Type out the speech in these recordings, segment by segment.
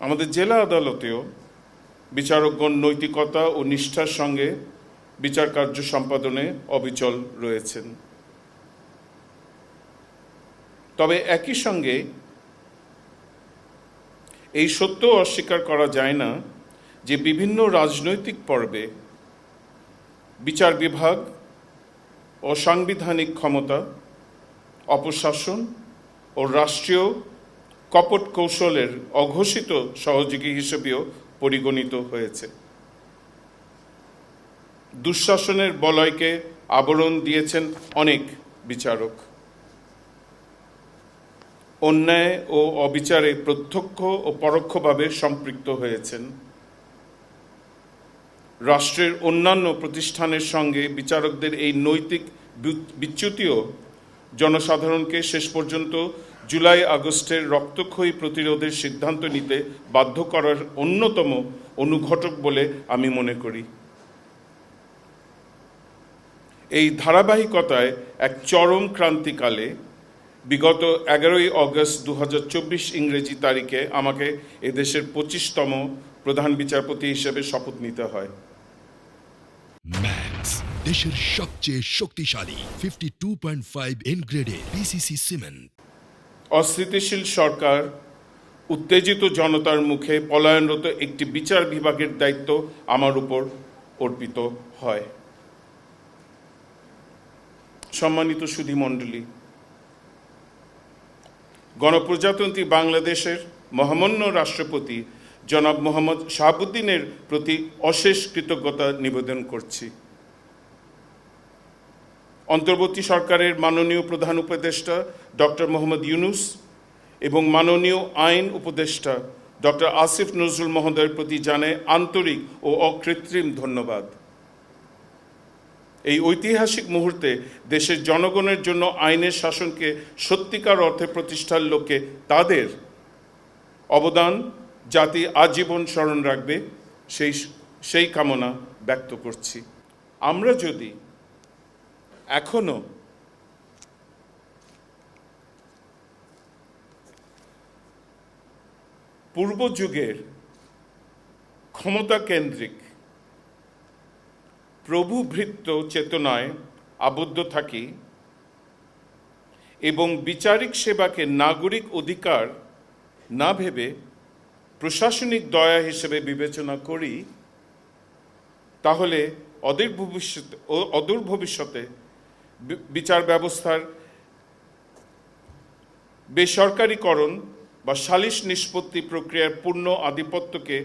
আমাদের জেলা আদালতেও বিচারকগণ নৈতিকতা ও নিষ্ঠার সঙ্গে বিচার কার্য সম্পাদনে অবিচল রয়েছেন। তবে একই সঙ্গে এই সত্য অস্বীকার করা যায় না যে বিভিন্ন রাজনৈতিক পর্বে বিচার বিভাগ ও সাংবিধানিক ক্ষমতা, অপশাসন ও রাষ্ট্রীয় কপট কৌশলের অঘোষিত সহযোগী হিসেবেও পরিগণিত হয়েছে। দুঃশাসনের বলয়কে আবরণ দিয়েছেন অনেক বিচারক। অন্যায় ও অবিচারে প্রত্যক্ষ ও পরোক্ষভাবে সম্পৃক্ত হয়েছেন। রাষ্ট্রের অন্যান্য প্রতিষ্ঠানের সঙ্গে বিচারকদের এই নৈতিক বিচ্যুতিও জনসাধারণকে শেষ পর্যন্ত জুলাই আগস্টের রক্তক্ষয়ী প্রতিরোধের সিদ্ধান্ত নিতে বাধ্য করার অন্যতম অনুঘটক বলে আমি মনে করি। এই ধারাবাহিকতায় এক চরম ক্রান্তিকালে বিগত 11ই অগস্ট 2024 ইংরেজি তারিখে আমাকে এদেশের 25তম প্রধান বিচারপতি হিসেবে শপথ নিতে হয়। ম্যাক্স, দেশের সবচেয়ে শক্তিশালী 52.5 এন গ্রেডের পিসিসি সিমেন্ট। অস্থিতিশীল সরকার, উত্তেজিত জনতার মুখে পলায়নরত একটি বিচার বিভাগের দায়িত্ব আমার উপর অর্পিত হয়। সম্মানিত সুধীমণ্ডলী, গণপ্রজাতন্ত্রী বাংলাদেশের মহামান্য রাষ্ট্রপতি জনাব মোহাম্মদ শাহাবুদ্দিনের প্রতি অশেষ কৃতজ্ঞতা নিবেদন করছি। অন্তর্বর্তী সরকারের মাননীয় প্রধান উপদেষ্টা ডক্টর মোহাম্মদ ইউনূস এবং মাননীয় আইন উপদেষ্টা ডক্টর আসিফ নজরুল মহোদয়ের প্রতি জানাই আন্তরিক ও অকৃত্রিম ধন্যবাদ। এই ঐতিহাসিক মুহূর্তে দেশের জনগণের জন্য আইনের শাসনকে সত্যিকার অর্থে প্রতিষ্ঠার লক্ষ্যে তাদের অবদান জাতি আজীবন স্মরণ রাখবে, সেই কামনা ব্যক্ত করছি। আমরা যদি এখনো পূর্ব যুগের ক্ষমতা কেন্দ্রিক প্রভুভৃত্য চেতনায় আবদ্ধ থাকি এবং বিচারিক সেবাকে নাগরিক অধিকার না ভেবে প্রশাসনিক দয়া হিসেবে বিবেচনা করি, তাহলে অদূর ভবিষ্যতে বিচার ব্যবস্থার বেসরকারীকরণ বা সালিশ নিষ্পত্তি প্রক্রিয়ার পূর্ণ আধিপত্যকে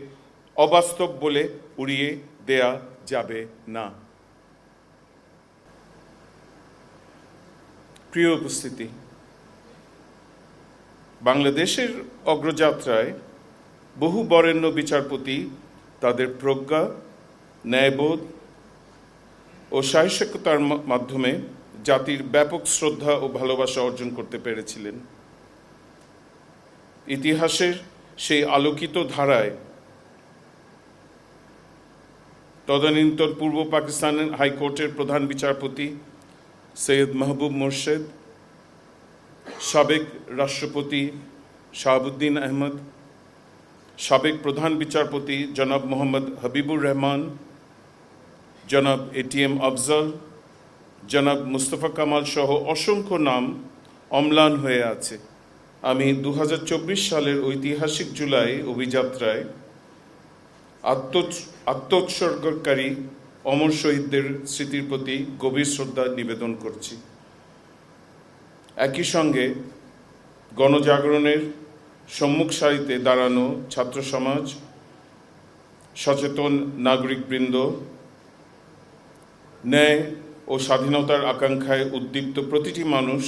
অবাস্তব বলে উড়িয়ে দেয়া যাবে না। প্রিয় উপস্থিতি, বাংলাদেশের অগ্রযাত্রায় বহু বরেণ্য বিচারপতি তাদের প্রজ্ঞা, ন্যায়বোধ ও সাহসিকতার মাধ্যমে জাতির ব্যাপক শ্রদ্ধা ও ভালোবাসা অর্জন করতে পেরেছিলেন। ইতিহাসের সেই আলোকিত ধারায় তদানীন্তন পূর্ব পাকিস্তান হাইকোর্টের প্রধান বিচারপতি সৈয়দ মাহবুব মোর্শেদ, সাবেক রাষ্ট্রপতি শাহাবুদ্দিন আহমদ, সাবেক প্রধান বিচারপতি জনাব মোহাম্মদ হাবিবুর রহমান, জনাব এটিএম আফজল, জনাব মুস্তফা কামাল সহ অসংখ্য নাম অম্লান হয়ে আছে। আমি 2024 সালের ঐতিহাসিক জুলাই অভিযাত্রায় আত্মোৎসর্গকারী অমর শহীদদের স্মৃতির প্রতি গভীর শ্রদ্ধা নিবেদন করছি। একই সঙ্গে গণজাগরণের সম্মুখ সারিতে দাঁড়ানো ছাত্র সমাজ, সচেতন নাগরিকবৃন্দ, ন্যায় ও স্বাধীনতার আকাঙ্ক্ষায় উদ্দীপ্ত প্রতিটি মানুষ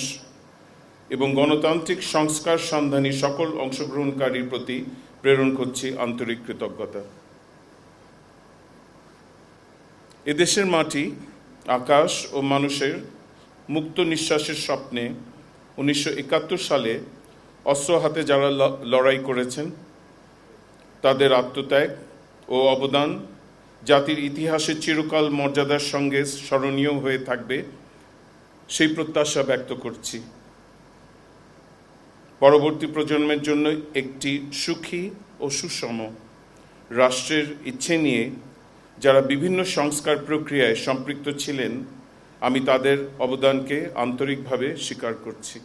এবং গণতান্ত্রিক সংস্কার সন্ধানী সকল অংশগ্রহণকারীর প্রতি প্রেরণ করছি আন্তরিক কৃতজ্ঞতা। এদেশের মাটি, আকাশ ও মানুষের মুক্ত নিঃশ্বাসের স্বপ্নে 1971 সালে অস্ত্র হাতে যারা লড়াই করেছেন, তাদের আত্মত্যাগ ও অবদান জাতির ইতিহাসে চিরকাল মর্যাদার সঙ্গে স্মরণীয় হয়ে থাকবে, সেই প্রত্যাশা ব্যক্ত করছি। পরবর্তী প্রজন্মের জন্য একটি সুখী ও সুষম রাষ্ট্রের ইচ্ছে নিয়ে যারা বিভিন্ন সংস্কার প্রক্রিয়ায় সম্পৃক্ত ছিলেন, আমি তাদের অবদানকে আন্তরিকভাবে স্বীকার করছি।